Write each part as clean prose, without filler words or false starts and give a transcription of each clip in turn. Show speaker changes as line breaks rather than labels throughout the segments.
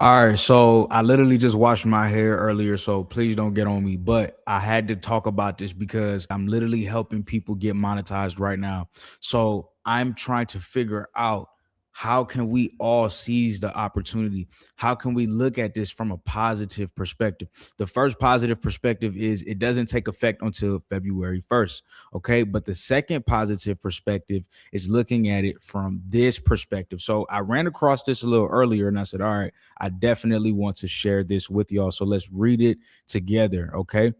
All right, so I literally just washed my hair earlier, so please don't get on me. But I had to talk about this because I'm literally helping people get monetized right now. So I'm trying to figure out how can we all seize the opportunity? How can we look at this from a positive perspective? The first positive perspective is it doesn't take effect until February 1st. Okay. But the second positive perspective is looking at it from this perspective. So I ran across this a little earlier and I said, all right, I definitely want to share this with y'all. So let's read it together. Okay.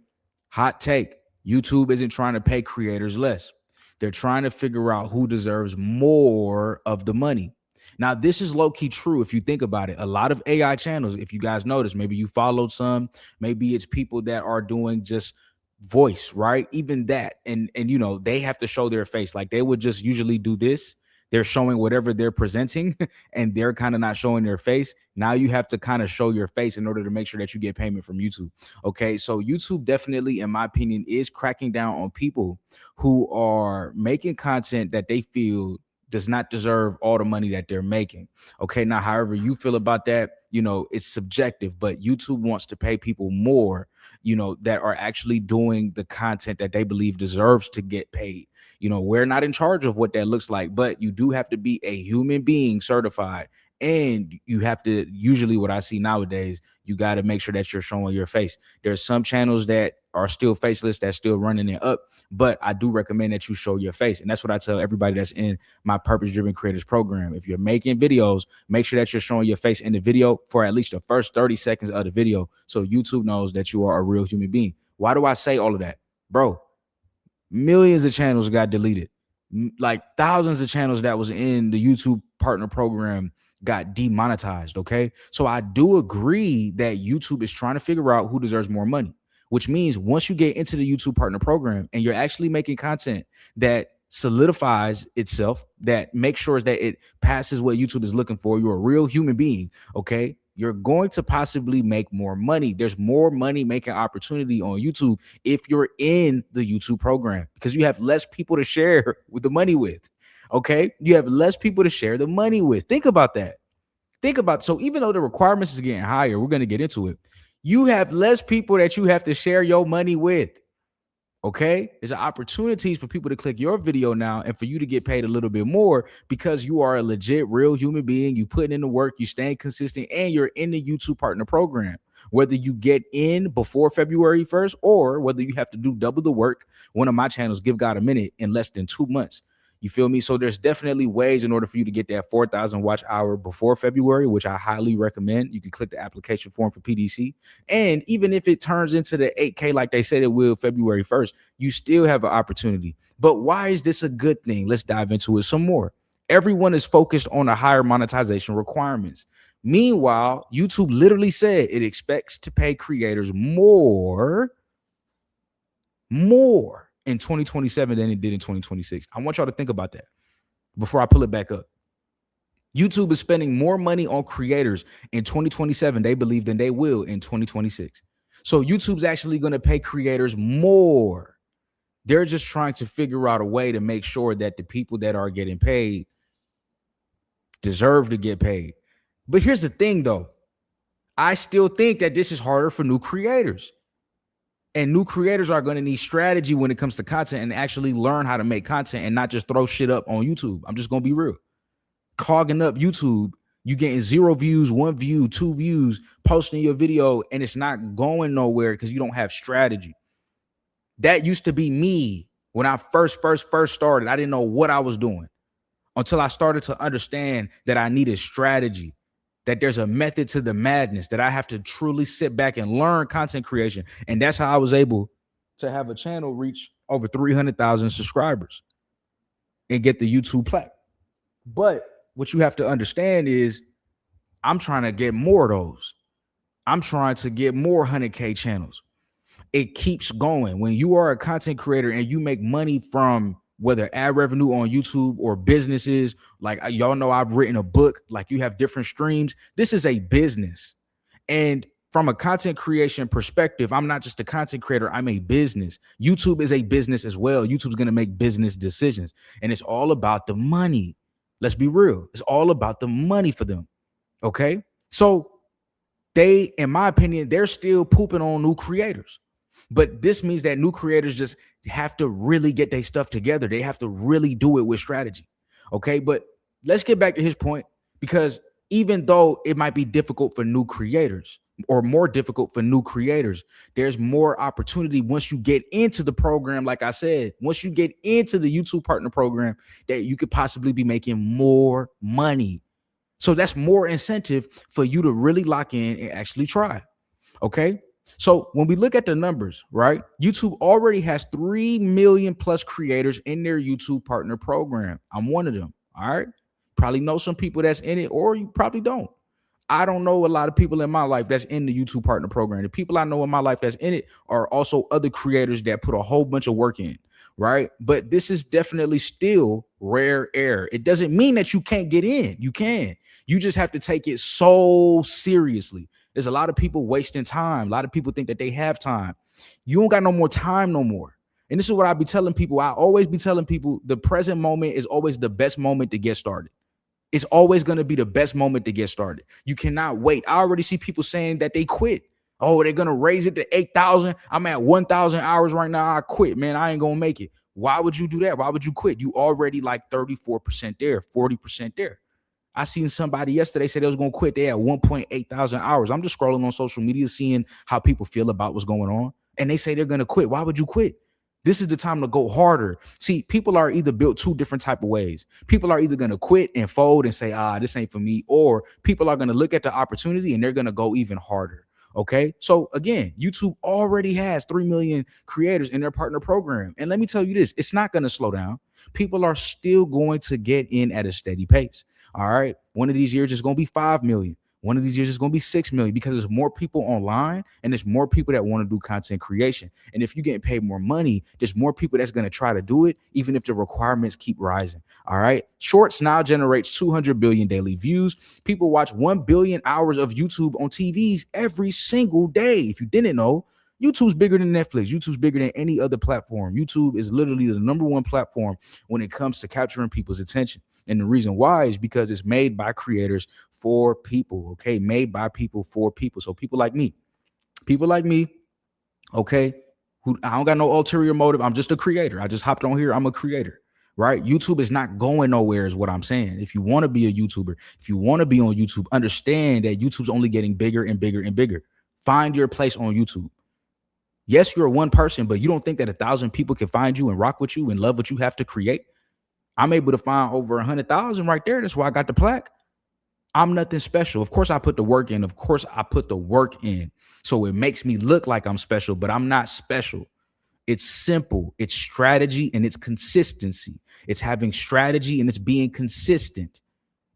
Hot take: YouTube isn't trying to pay creators less. They're trying to figure out who deserves more of the money. Now, this is low key true if you think about it. A lot of AI channels, if you guys notice, maybe you followed some, maybe it's people that are doing just voice, right? Even that. And you know, they have to show their face. Like they would just usually do this. They're showing whatever they're presenting and they're kind of not showing their face. Now you have to kind of show your face in order to make sure that you get payment from YouTube. Okay. So YouTube definitely, in my opinion, is cracking down on people who are making content that they feel does not deserve all the money that they're making. Okay. Now, however you feel about that, you know, it's subjective, but YouTube wants to pay people more, you know, that are actually doing the content that they believe deserves to get paid. You know, we're not in charge of what that looks like, but you do have to be a human being certified. And you have to, usually what I see nowadays, you got to make sure that you're showing your face. There's some channels that are still faceless, that's still running it up, but I do recommend that you show your face. And that's what I tell everybody that's in my purpose driven creators program. If you're making videos, make sure that you're showing your face in the video for at least the first 30 seconds of the video so YouTube knows that you are a real human being. Why do I say all of that? Bro, millions of channels got deleted. Like thousands of channels that was in the YouTube partner program got demonetized. Okay. So I do agree that YouTube is trying to figure out who deserves more money, which means once you get into the YouTube partner program and you're actually making content that solidifies itself, that makes sure that it passes what YouTube is looking for, you're a real human being. Okay. You're going to possibly make more money. There's more money making opportunity on YouTube if you're in the YouTube program because you have less people to share with the money with. Okay. You have less people to share the money with. Think about that. So even though the requirements is getting higher, we're going to get into it. You have less people that you have to share your money with. Okay. There's opportunities for people to click your video now and for you to get paid a little bit more because you are a legit real human being. You putting in the work, you staying consistent, and you're in the YouTube partner program. Whether you get in before February 1st or whether you have to do double the work, one of my channels, Give God a Minute, in less than 2 months. You feel me? So there's definitely ways in order for you to get that 4,000 watch hour before February, which I highly recommend. You can click the application form for PDC. And even if it turns into the 8K like they said it will February 1st, you still have an opportunity. But why is this a good thing? Let's dive into it some more. Everyone is focused on the higher monetization requirements. Meanwhile, YouTube literally said it expects to pay creators more in 2027 than it did in 2026. I want y'all to think about that before I pull it back up. YouTube is spending more money on creators in 2027, they believe, than they will in 2026. So YouTube's actually going to pay creators more. They're just trying to figure out a way to make sure that the people that are getting paid deserve to get paid. But here's the thing, though. I still think that this is harder for new creators. And new creators are going to need strategy when it comes to content and actually learn how to make content and not just throw shit up on YouTube. I'm just going to be real. Clogging up YouTube, you getting 0 views, 1 view, 2 views, posting your video, and it's not going nowhere because you don't have strategy. That used to be me when I first started. I didn't know what I was doing until I started to understand that I needed strategy, that there's a method to the madness, that I have to truly sit back and learn content creation. And that's how I was able to have a channel reach over 300,000 subscribers and get the YouTube plaque. But what you have to understand is I'm trying to get more of those. I'm trying to get more 100K channels. It keeps going. When you are a content creator and you make money from whether ad revenue on YouTube or businesses, like y'all know I've written a book, like you have different streams. This is a business. And from a content creation perspective, I'm not just a content creator, I'm a business. YouTube is a business as well. YouTube's going to make business decisions. And it's all about the money. Let's be real. It's all about the money for them. Okay. So they, in my opinion, they're still pooping on new creators. But this means that new creators just have to really get their stuff together. They have to really do it with strategy. Okay. But let's get back to his point, because even though it might be difficult for new creators, or more difficult for new creators, there's more opportunity once you get into the program. Like I said, once you get into the YouTube partner program, that you could possibly be making more money. So that's more incentive for you to really lock in and actually try. Okay. So when we look at the numbers, right, YouTube already has 3 million plus creators in their YouTube partner program. I'm one of them. All right. Probably know some people that's in it, or you probably don't. I don't know a lot of people in my life that's in the YouTube partner program. The people I know in my life that's in it are also other creators that put a whole bunch of work in, right? But this is definitely still rare air. It doesn't mean that you can't get in. You can. You just have to take it so seriously. There's a lot of people wasting time. A lot of people think that they have time. You don't got no more time no more. And this is what I be telling people. I always be telling people the present moment is always the best moment to get started. It's always going to be the best moment to get started. You cannot wait. I already see people saying that they quit. Oh, they're going to raise it to 8,000. I'm at 1,000 hours right now. I quit, man. I ain't going to make it. Why would you do that? Why would you quit? You already like 34% there, 40% there. I seen somebody yesterday say they was going to quit. They had 1.8 thousand hours. I'm just scrolling on social media, seeing how people feel about what's going on. And they say they're going to quit. Why would you quit? This is the time to go harder. See, people are either built two different type of ways. People are either going to quit and fold and say, this ain't for me. Or people are going to look at the opportunity and they're going to go even harder. Okay. So again, YouTube already has 3 million creators in their partner program. And let me tell you this, it's not going to slow down. People are still going to get in at a steady pace. All right. One of these years is going to be 5 million. One of these years is going to be 6 million, because there's more people online and there's more people that want to do content creation. And if you're getting paid more money, there's more people that's going to try to do it, even if the requirements keep rising. All right. Shorts now generates 200 billion daily views. People watch 1 billion hours of YouTube on TVs every single day. If you didn't know, YouTube's bigger than Netflix. YouTube's bigger than any other platform. YouTube is literally the #1 platform when it comes to capturing people's attention. And the reason why is because it's made by creators for people. Okay. Made by people for people. So people like me, okay, who I don't got no ulterior motive. I'm just a creator. I just hopped on here. I'm a creator, right? YouTube is not going nowhere is what I'm saying. If you want to be a YouTuber, if you want to be on YouTube, understand that YouTube's only getting bigger and bigger and bigger. Find your place on YouTube. Yes, you're one person, but you don't think that 1,000 people can find you and rock with you and love what you have to create? I'm able to find over 100,000 right there. That's why I got the plaque. I'm nothing special. Of course, I put the work in. Of course, I put the work in. So it makes me look like I'm special, but I'm not special. It's simple. It's strategy and it's consistency. It's having strategy and it's being consistent.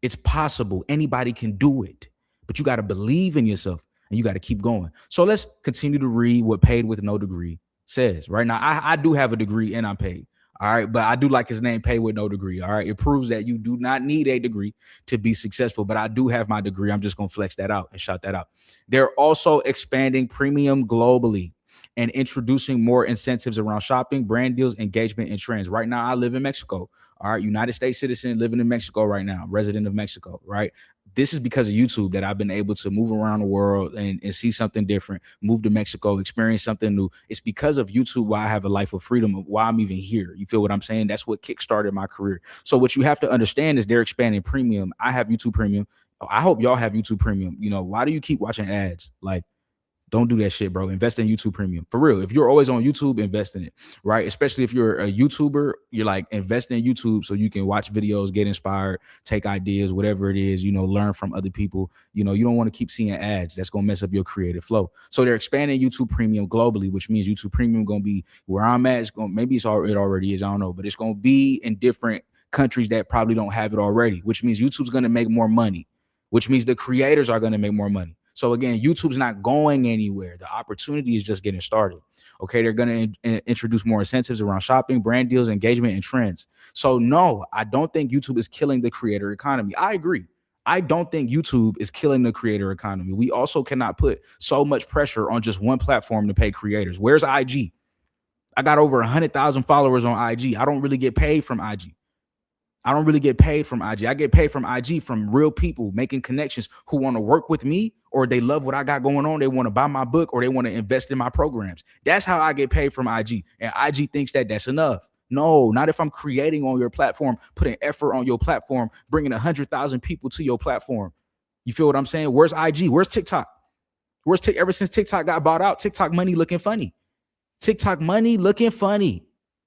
It's possible. Anybody can do it, but you got to believe in yourself and you got to keep going. So let's continue to read what Paid with No Degree says. Right now, I do have a degree and I'm paid. All right. But I do like his name, Paid with No Degree. All right. It proves that you do not need a degree to be successful. But I do have my degree. I'm just going to flex that out and shout that out. They're also expanding premium globally and introducing more incentives around shopping, brand deals, engagement, and trends. Right now, I live in Mexico. All right. United States citizen living in Mexico right now, resident of Mexico. Right. This is because of YouTube that I've been able to move around the world and see something different, move to Mexico, experience something new. It's because of YouTube why I have a life of freedom, of why I'm even here. You feel what I'm saying? That's what kickstarted my career. So what you have to understand is they're expanding premium. I have YouTube Premium. I hope y'all have YouTube Premium. You know, why do you keep watching ads? Like, don't do that shit, bro. Invest in YouTube Premium. For real. If you're always on YouTube, invest in it, right? Especially if you're a YouTuber, you're like, invest in YouTube so you can watch videos, get inspired, take ideas, whatever it is, you know, learn from other people. You know, you don't want to keep seeing ads. That's going to mess up your creative flow. So they're expanding YouTube Premium globally, which means YouTube Premium going to be where I'm at. It's going, maybe it already is. I don't know, but it's going to be in different countries that probably don't have it already, which means YouTube's going to make more money, which means the creators are going to make more money. So again, YouTube's not going anywhere. The opportunity is just getting started. Okay, they're going to introduce more incentives around shopping, brand deals, engagement, and trends. So no, I don't think YouTube is killing the creator economy. I agree. I don't think YouTube is killing the creator economy. We also cannot put so much pressure on just one platform to pay creators. Where's IG? I got over 100,000 followers on IG. I don't really get paid from IG. I don't really get paid from IG. I get paid from IG from real people making connections who want to work with me, or they love what I got going on. They want to buy my book, or they want to invest in my programs. That's how I get paid from IG. And IG thinks that that's enough. No, not if I'm creating on your platform, putting effort on your platform, bringing 100,000 people to your platform. You feel what I'm saying? Where's IG? Where's TikTok? Ever since TikTok got bought out, TikTok money looking funny. TikTok money looking funny.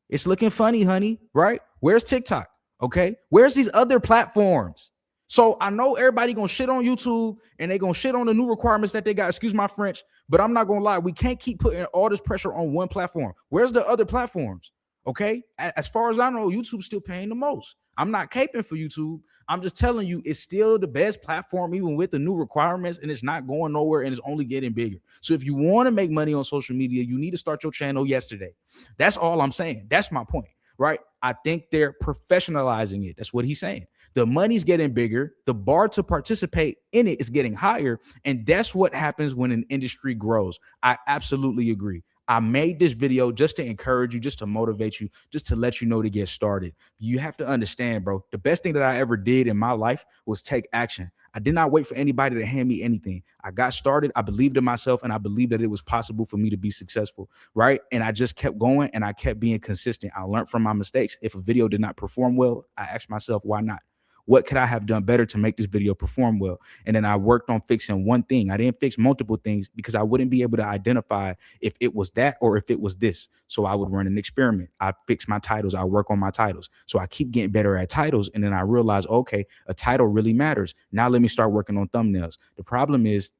It's looking funny, honey, right? Where's TikTok? Okay. Where's these other platforms? So I know everybody gonna shit on YouTube and they gonna shit on the new requirements that they got. Excuse my French, but I'm not gonna lie. We can't keep putting all this pressure on one platform. Where's the other platforms? Okay. As far as I know, YouTube's still paying the most. I'm not caping for YouTube. I'm just telling you, it's still the best platform, even with the new requirements, and it's not going nowhere and it's only getting bigger. So if you want to make money on social media, you need to start your channel yesterday. That's all I'm saying. That's my point, right? I think they're professionalizing it. That's what he's saying. The money's getting bigger. The bar to participate in it is getting higher. And that's what happens when an industry grows. I absolutely agree. I made this video just to encourage you, just to motivate you, just to let you know to get started. You have to understand, bro, the best thing that I ever did in my life was take action. I did not wait for anybody to hand me anything. I got started. I believed in myself, and I believed that it was possible for me to be successful, right? And I just kept going, and I kept being consistent. I learned from my mistakes. If a video did not perform well, I asked myself, why not? What could I have done better to make this video perform well? And then I worked on fixing one thing. I didn't fix multiple things because I wouldn't be able to identify if it was that or if it was this. So I would run an experiment. I fix my titles. I work on my titles. So I keep getting better at titles. And then I realize, okay, a title really matters. Now let me start working on thumbnails. The problem is,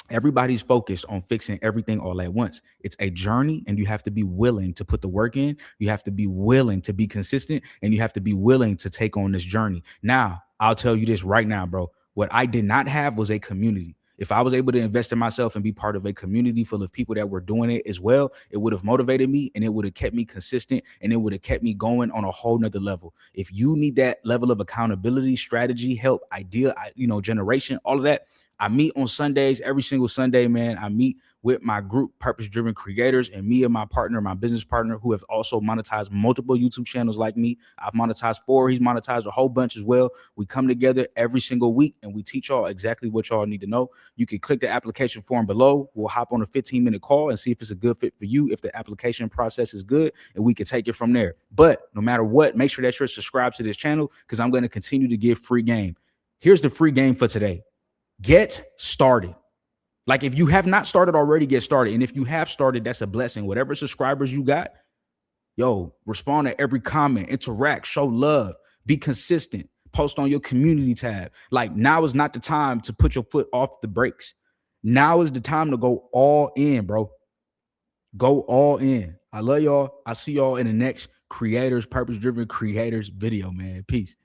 everybody's focused on fixing everything all at once. It's a journey, and you have to be willing to put the work in. You have to be willing to be consistent, and you have to be willing to take on this journey. Now, I'll tell you this right now, bro. What I did not have was a community. If I was able to invest in myself and be part of a community full of people that were doing it as well, it would have motivated me, and it would have kept me consistent, and it would have kept me going on a whole nother level. If you need that level of accountability, strategy, help, idea, generation, all of that, I meet on Sundays, every single Sunday, man. I meet with my group, Purpose Driven Creators, and me and my partner, my business partner, who have also monetized multiple YouTube channels like me. I've monetized 4. He's monetized a whole bunch as well. We come together every single week, and we teach y'all exactly what y'all need to know. You can click the application form below. We'll hop on a 15-minute call and see if it's a good fit for you, if the application process is good, and we can take it from there. But no matter what, make sure that you're subscribed to this channel, because I'm going to continue to give free game. Here's the free game for today. Get started. Like, if you have not started already, get started. And if you have started, that's a blessing. Whatever subscribers you got, respond to every comment, interact, show love, be consistent, post on your community tab. Like, now is not the time to put your foot off the brakes. Now is the time to go all in, bro. Go all in. I love y'all. I'll see y'all in the next Purpose Driven Creators video, man. Peace.